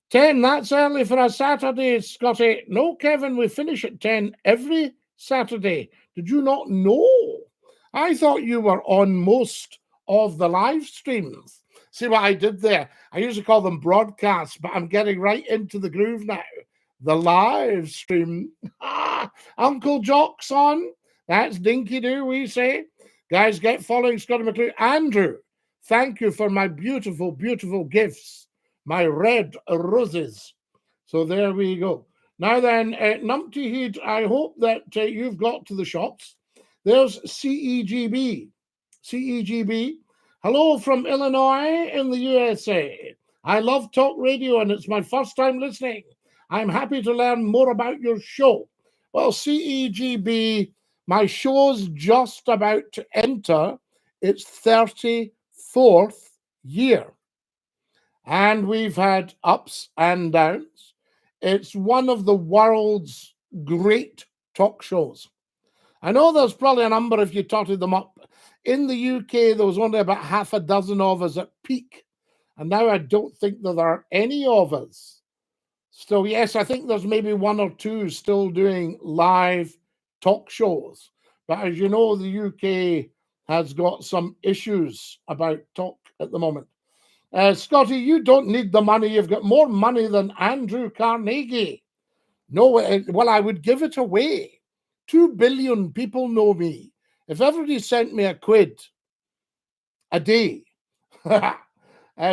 10, that's early for a Saturday, Scotty. No, Kevin, we finish at 10 every Saturday. Did you not know? I thought you were on most of the live streams. See what I did there? I usually call them broadcasts, but I'm getting right into the groove now. The live stream. Uncle Jock's on. That's Dinky-Doo, we say. Guys, get following Scottie McClue. Andrew, thank you for my beautiful, beautiful gifts. My red roses. So there we go. Now then, Numpty Heed, I hope that you've got to the shots. There's CEGB. CEGB. Hello from Illinois in the USA. I love talk radio and it's my first time listening. I'm happy to learn more about your show. Well, CEGB, my show's just about to enter its 34th year. And we've had ups and downs. It's one of the world's great talk shows. I know there's probably a number if you totted them up. In the UK, there was only about half a dozen of us at peak. And now I don't think that there are any of us. Still, yes, I think there's maybe one or two still doing live talk shows. But as you know, the UK has got some issues about talk at the moment. Scotty, you don't need the money. You've got more money than Andrew Carnegie. No, well, I would give it away. 2 billion people know me. If everybody sent me £1 a day,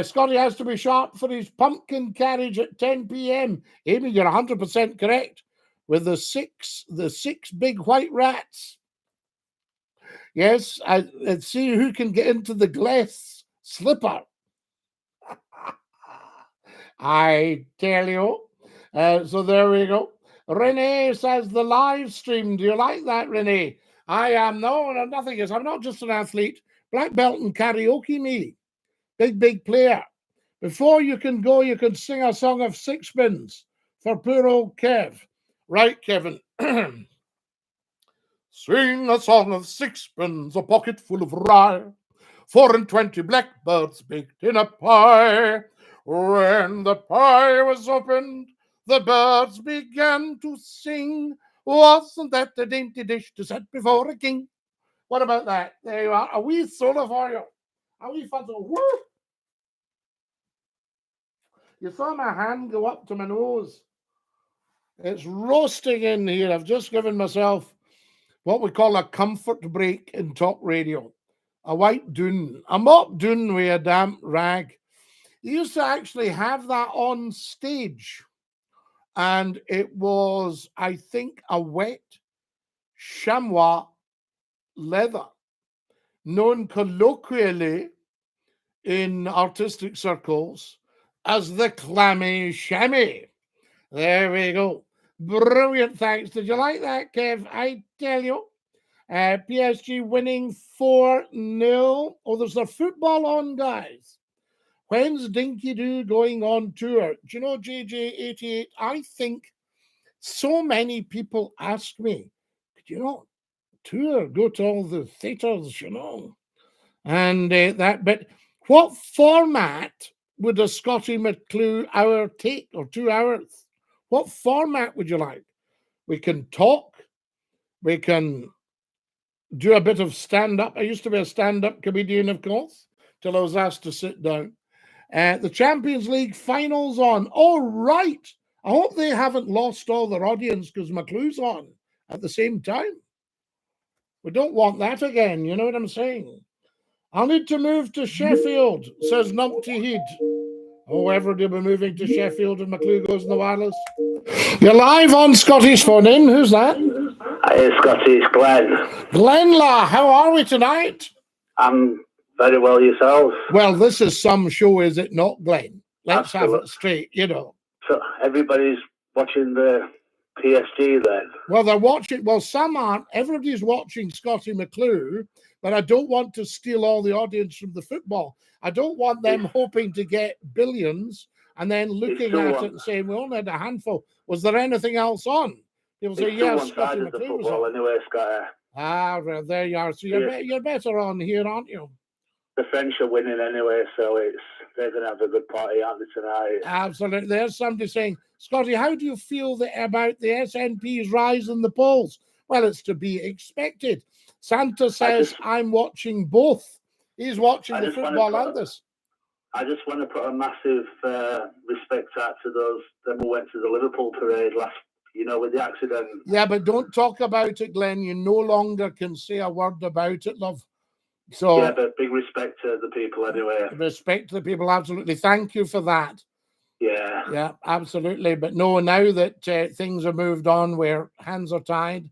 Scotty has to be sharp for his pumpkin carriage at 10 p.m. Amy, you're 100% correct. With the six big white rats. Yes, let's see who can get into the glass slipper. I tell you. So there we go. Renee says the live stream. Do you like that, Renee? I am. No, nothing is. I'm not just an athlete. Black belt and karaoke me. Big player. Before you can go, you can sing a song of sixpence for poor old Kev. Right, Kevin? Sing a song of sixpence, a pocket full of rye, 4 and 20 blackbirds baked in a pie. When the pie was opened, the birds began to sing. Wasn't that a dainty dish to set before a king? What about that? There you are. A wee solo for you. A wee fuzzle. Woo! You saw my hand go up to my nose. It's roasting in here. I've just given myself what we call a comfort break in talk radio. A white doon. A mop doon with a damp rag. You used to actually have that on stage. And it was, I think, a wet chamois leather, known colloquially in artistic circles as the clammy chamois. There we go. Brilliant, thanks. Did you like that, Kev? I tell you. PSG winning 4-0. Oh, there's the football on, guys. When's Dinky-Doo going on tour? Do you know, JJ88? I think so many people ask me, could you not tour, go to all the theatres, you know? And but what format would a Scottie McClue hour take, or 2 hours? What format would you like? We can talk. We can do a bit of stand-up. I used to be a stand-up comedian, of course, till I was asked to sit down. The Champions League finals on. All right. I hope they haven't lost all their audience because McClue's on at the same time. We don't want that again. You know what I'm saying? I'll need to move to Sheffield, says Numpty Heed. Oh, everybody will be moving to Sheffield and McClue goes in the wireless. You're live on Scotty's phone in. Who's that? Hey, Scotty, it's Glenn. Glenla, how are we tonight? I'm Very well yourself. Well, this is some show, is it not, Glenn? Let's have it straight, you know. So everybody's watching the PSG then? Well, they're watching. Well, some aren't. Everybody's watching Scottie McClue, but I don't want to steal all the audience from the football. I don't want them hoping to get billions and then looking at it and saying, we only had a handful. Was there anything else on? People say, yes, Scottie McClue was on. Anyway, Scotty. Ah, well, there you are. So you're better on here, aren't you? The French are winning anyway, so they're going to have a good party, aren't they, tonight? Absolutely. There's somebody saying, Scotty, how do you feel about the SNP's rise in the polls? Well, it's to be expected. Santa says, I'm watching both. He's watching the football and this. I just want to put a massive respect out to those who went to the Liverpool parade last, with the accident. Yeah, but don't talk about it, Glenn. You no longer can say a word about it, love. So yeah, but big respect to the people anyway. Respect to the people, absolutely. Thank you for that. Yeah. Yeah, absolutely. But no, now that things are moved on, where hands are tied.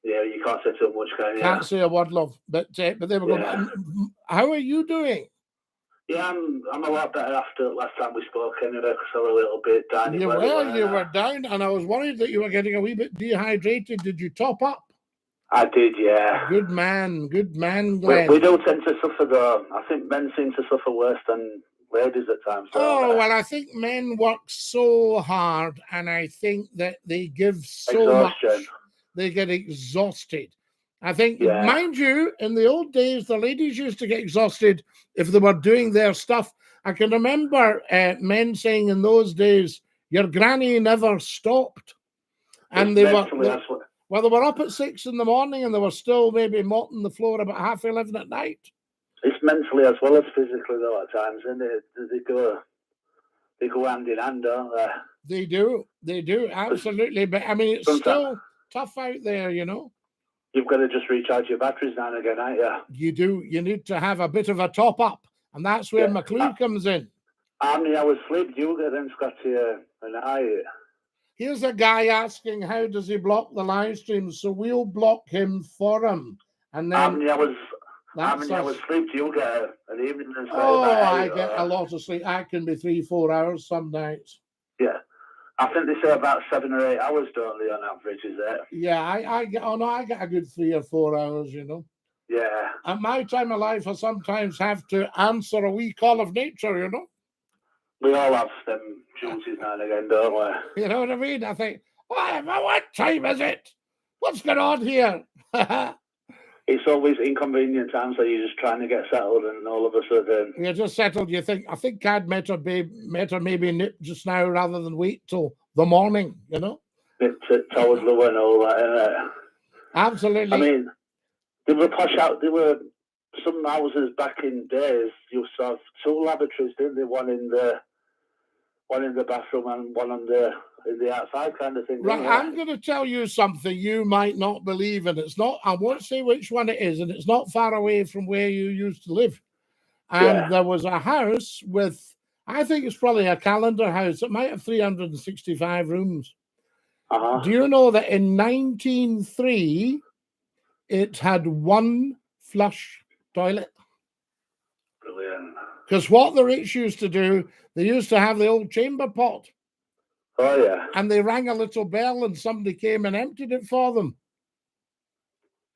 Yeah, you can't say too much, can you? Can't say a word, love. But there we go. How are you doing? Yeah, I'm a lot better after last time we spoke anyway, because I was a little bit down. You were down, and I was worried that you were getting a wee bit dehydrated. Did you top up? I did, yeah. Good man, Glenn. We do tend to suffer, though. I think men seem to suffer worse than ladies at times. Well, I think men work so hard, and I think that they give so much. They get exhausted. I think, mind you, in the old days, the ladies used to get exhausted if they were doing their stuff. I can remember men saying in those days, your granny never stopped. And they were up at 6 in the morning and they were still maybe mopping the floor about 11:30 at night. It's mentally as well as physically, though, at times, isn't it? They go hand in hand, don't they? They do, absolutely. But I mean, it's still tough out there, You've got to just recharge your batteries now and again, aren't you? You do. You need to have a bit of a top up, and that's where McClue comes in. How many hours sleep do you get then, Scotty, a night? Here's a guy asking, how does he block the live stream? So we'll block him for him. And then how many hours sleep do you get an evening? I get a lot of sleep. I can be 3-4 hours some nights. Yeah. I think they say about 7 or 8 hours, don't they, on average, is it? Yeah, I get a good 3 or 4 hours, Yeah. At my time of life, I sometimes have to answer a wee call of nature, We all have them duties now and again, don't we? You know what I mean? I think, what time is it? What's going on here? It's always inconvenient times that you're just trying to get settled, and all of a sudden you're just settled. You think, I think I'd met her maybe nip just now rather than wait till the morning, Nip towards the win, all that, innit? Absolutely. I mean, they were posh out. There were some houses back in days. You used to have 2 lavatories, didn't they? One in the bathroom and one in the outside kind of thing. Right, I'm going to tell you something you might not believe, and it's not. I won't say which one it is, and it's not far away from where you used to live. And there was a house with, I think it's probably a calendar house. It might have 365 rooms. Do you know that in 1903 it had 1 flush toilet? Brilliant. Because what the rich used to do, they used to have the old chamber pot. Oh, yeah. And they rang a little bell and somebody came and emptied it for them.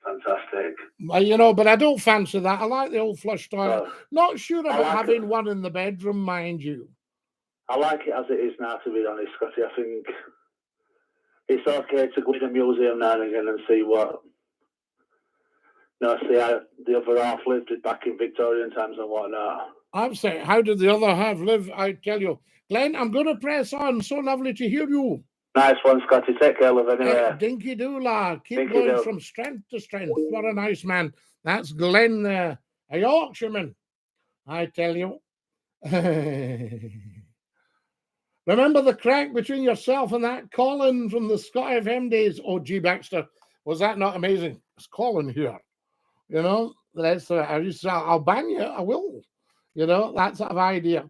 Fantastic. But I don't fancy that. I like the old flush toilet. Not sure about having one in the bedroom, mind you. I like it as it is now, to be honest, Scotty. I think it's okay to go in a museum now and again and see see how the other half lived back in Victorian times and whatnot. I'm saying, how did the other half live? I tell you. Glenn, I'm going to press on. So lovely to hear you. Nice one, Scotty. Take care, love, anyway. Dinky-Doo, lad. Keep going from strength to strength. What a nice man. That's Glenn there, a Yorkshireman. I tell you. Remember the crack between yourself and that Colin from the Scott FM days? Oh, G. Baxter. Was that not amazing? It's Colin here. That's I'll ban you. I will. That sort of idea.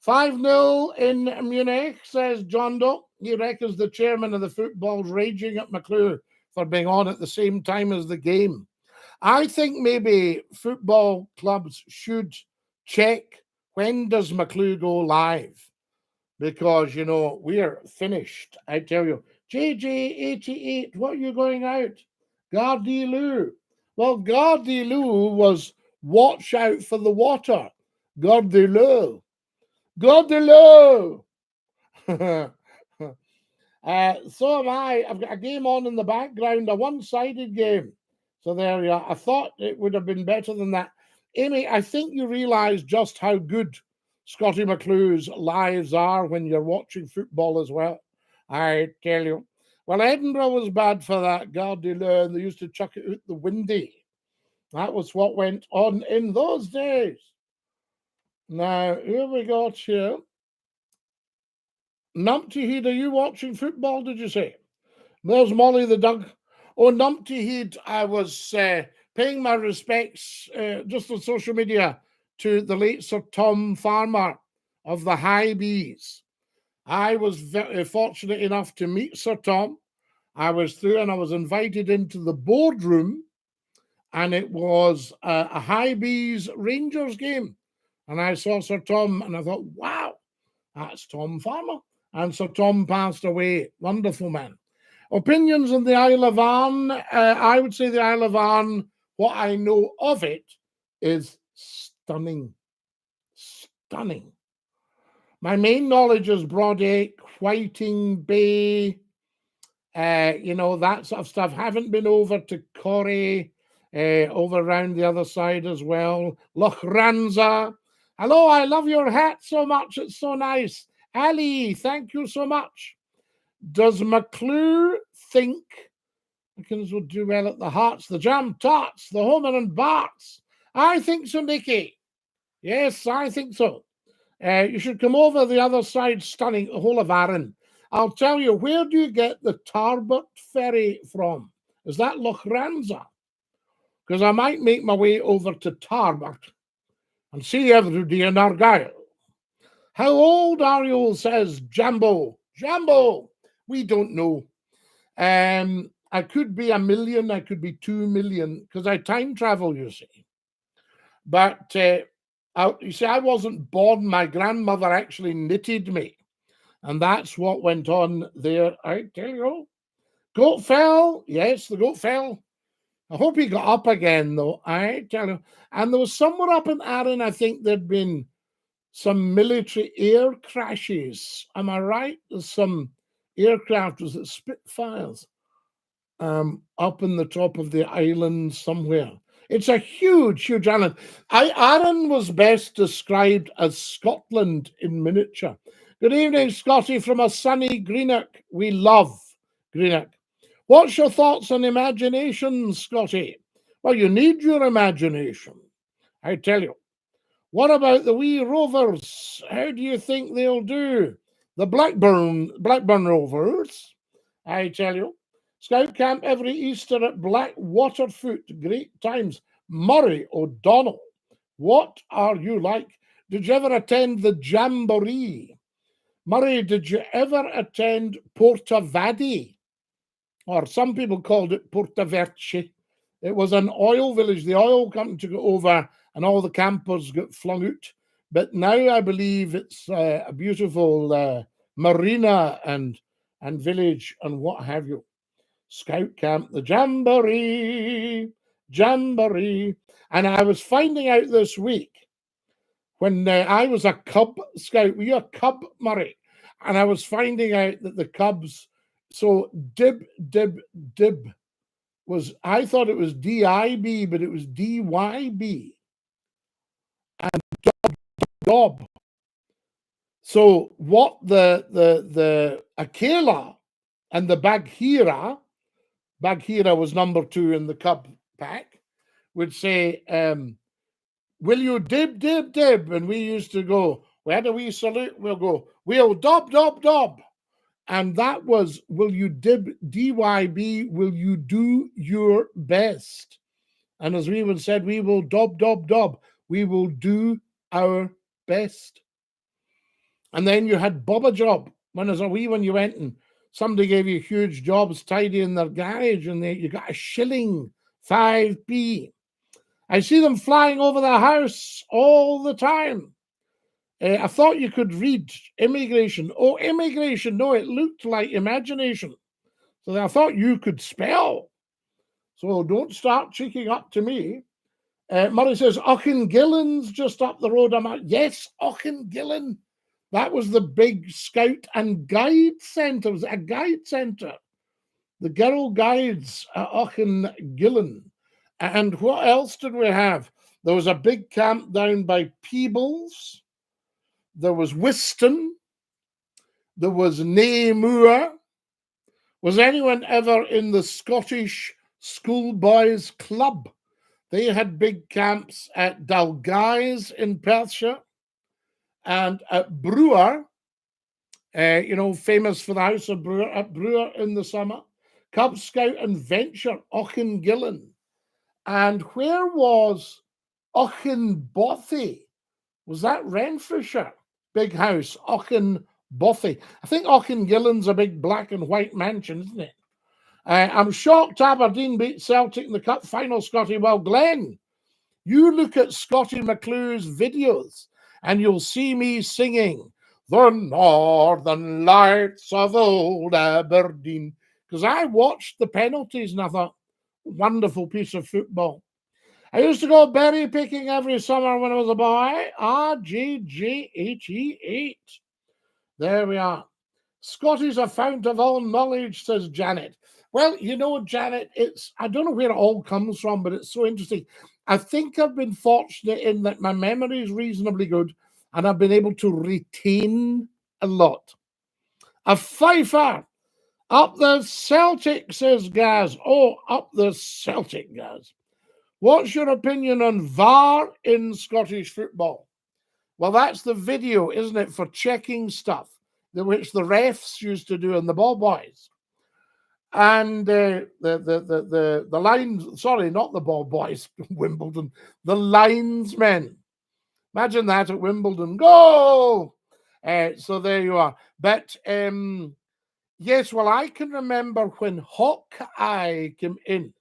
5-0 in Munich, says John Doe. He reckons the chairman of the football's raging at McClue for being on at the same time as the game. I think maybe football clubs should check when does McClue go live, because, you know, we're finished. I tell you, JJ88, what are you going out? Gardyloo. Well, Gardyloo was watch out for the water. Gardyloo. Gardyloo. So am I. I've got a game on in the background, a one-sided game. So there you are. I thought it would have been better than that. Amy, I think you realise just how good Scottie McClue's lives are when you're watching football as well. I tell you. Well, Edinburgh was bad for that. Gardyloo, and they used to chuck it out the windy. That was what went on in those days. Now, here we got here. Numpty Heed, are you watching football, did you say? There's Molly the Doug. Oh, Numpty Heed, I was paying my respects just on social media to the late Sir Tom Farmer of the High Bees. I was very fortunate enough to meet Sir Tom. I was through and I was invited into the boardroom, and it was a High Bees Rangers game. And I saw Sir Tom and I thought, wow, that's Tom Farmer. And Sir Tom passed away. Wonderful man. Opinions on the Isle of Arn. I would say the Isle of Arn, what I know of it, is stunning. Stunning. My main knowledge is Broadacre, Whiting Bay, you know, that sort of stuff. Haven't been over to Corrie, over around the other side as well. Loch Ranza. Hello, I love your hat so much. It's so nice. Ali, thank you so much. Does McClue think Dickens would do well at the Hearts, the Jam Tarts, the Homer and Barts? I think so, Nicky. Yes, I think so. You should come over the other side, stunning, the whole of Arran. I'll tell you, where do you get the Tarbert ferry from? Is that Loch Ranza? Because I might make my way over to Tarbert and see everybody in Argyll. How old are you, says Jambo. Jambo, we don't know. I could be 1 million, I could be 2 million, because I time travel, you see. But, you see, I wasn't born. My grandmother actually knitted me. And that's what went on there. I tell you. Goat fell. Yes, the goat fell. I hope he got up again, though. I tell you. And there was somewhere up in Arran, I think there'd been some military air crashes. Am I right? There's some aircraft, was it Spitfires, up in the top of the island somewhere. It's a huge, huge island. Arran was best described as Scotland in miniature. Good evening, Scottie, from a sunny Greenock. We love Greenock. What's your thoughts on imagination, Scottie? Well, you need your imagination, I tell you. What about the wee Rovers? How do you think they'll do? The Blackburn Rovers, I tell you. Scout camp every Easter at Black Waterfoot. Great times. Murray O'Donnell, what are you like? Did you ever attend the Jamboree? Murray, did you ever attend Portavadie? Or some people called it Portaverci. It was an oil village. The oil company took it over and all the campers got flung out. But now I believe it's a beautiful marina and village and what have you. Scout camp, the Jamboree. And I was finding out this week when I was a Cub Scout. Were you a Cub, Murray? And I was finding out that the Cubs, so dib was, I thought it was DIB, but it was DYB. And dob. So what the Akela and the Bagheera was number 2 in the Cub pack, would say, will you dib? And we used to go, where do we salute? We'll go, we'll dob. And that was, will you dib, DYB, will you do your best? And as we would said, we will dob. We will do our best. And then you had Bob a Job. When you went and somebody gave you huge jobs tidying their garage and you got a shilling 5B. I see them flying over the house all the time. I thought you could read immigration. Oh, immigration. No, it looked like imagination. So I thought you could spell. So don't start cheeking up to me. Murray says, Auchengillen's just up the road. I'm like, yes, Auchengillen. That was the big scout and guide centre. It was a guide centre. The Girl Guides at Auchengillen. And what else did we have? There was a big camp down by Peebles. There was Whiston. There was Namoor. Was anyone ever in the Scottish Schoolboys Club? They had big camps at Dalguise in Perthshire and at Brewer, famous for the House of Brewer, at Brewer in the summer. Cub Scout and Venture, Auchengillen. And where was Auchenbothy? Was that Renfrewshire? Big house, Auchenbothy. I think Auchengillen's a big black and white mansion, isn't it? I'm shocked Aberdeen beat Celtic in the Cup final, Scottie. Well, Glenn, you look at Scottie McClue's videos and you'll see me singing The Northern Lights of Old Aberdeen, because I watched the penalties and I thought, wonderful piece of football. I used to go berry picking every summer when I was a boy. RGGHE8. There we are. Scotty's a fount of all knowledge, says Janet. Well, Janet, I don't know where it all comes from, but it's so interesting. I think I've been fortunate in that my memory is reasonably good and I've been able to retain a lot. A fifer. Up the Celtic, says Gaz. Oh, up the Celtic, Gaz. What's your opinion on VAR in Scottish football? Well, that's the video, isn't it, for checking stuff, which the refs used to do in the ball boys. And the lines, sorry, not the ball boys, Wimbledon, the linesmen. Imagine that at Wimbledon. Go! So there you are. But yes, well, I can remember when Hawkeye came in.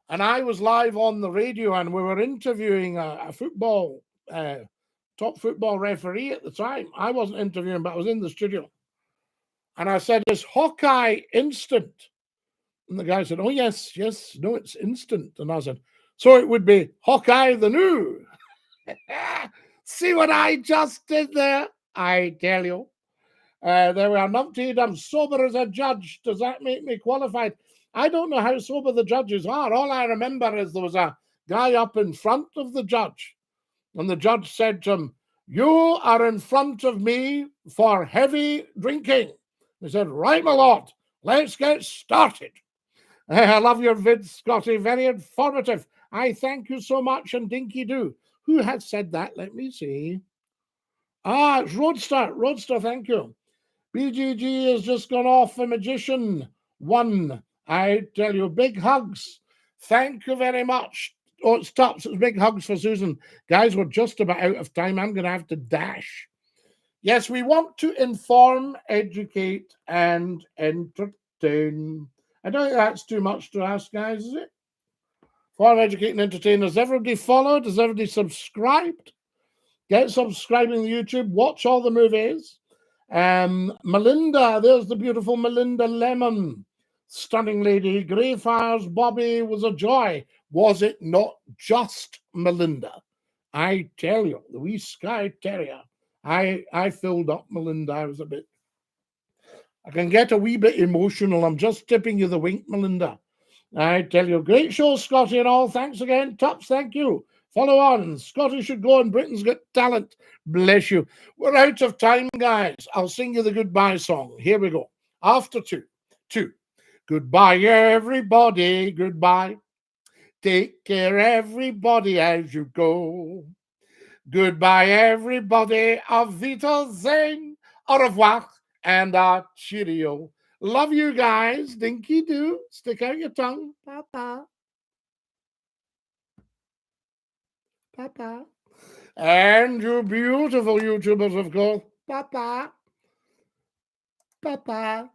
And I was live on the radio and we were interviewing a football, top football referee at the time. I wasn't interviewing, but I was in the studio. And I said, is Hawkeye instant? And the guy said, oh, yes, no, it's instant. And I said, so it would be Hawkeye the New. See what I just did there? I tell you. There we are, numpty. I'm sober as a judge. Does that make me qualified? I don't know how sober the judges are. All I remember is there was a guy up in front of the judge. And the judge said to him, you are in front of me for heavy drinking. He said, right, my lord, let's get started. I love your vids, Scotty. Very informative. I thank you so much. And Dinky-Doo. Who has said that? Let me see. It's Roadster. Roadster, thank you. BGG has just gone off a magician. 1. I tell you, big hugs. Thank you very much. Oh, it stops. It's big hugs for Susan. Guys, we're just about out of time. I'm going to have to dash. Yes, we want to inform, educate, and entertain. I don't think that's too much to ask, guys, is it? Inform, educate, and entertain. Has everybody followed? Has everybody subscribed? Get subscribing to YouTube. Watch all the movies. Melinda, there's the beautiful Melinda Lemon. Stunning lady. Greyfriars Bobby was a joy. Was it not just Melinda? I tell you, the wee Skye Terrier. I filled up Melinda. I can get a wee bit emotional. I'm just tipping you the wink, Melinda. I tell you, great show, Scotty and all. Thanks again. Tups, thank you. Follow on. Scotty should go and Britain's Got Talent. Bless you. We're out of time, guys. I'll sing you the goodbye song. Here we go. After 2. Goodbye, everybody. Goodbye. Take care, everybody, as you go. Goodbye, everybody. Auf Wiedersehen. Au revoir. And cheerio. Love you guys. Dinky-Doo. Stick out your tongue. Papa. Papa. And you beautiful YouTubers, of course. Papa. Papa.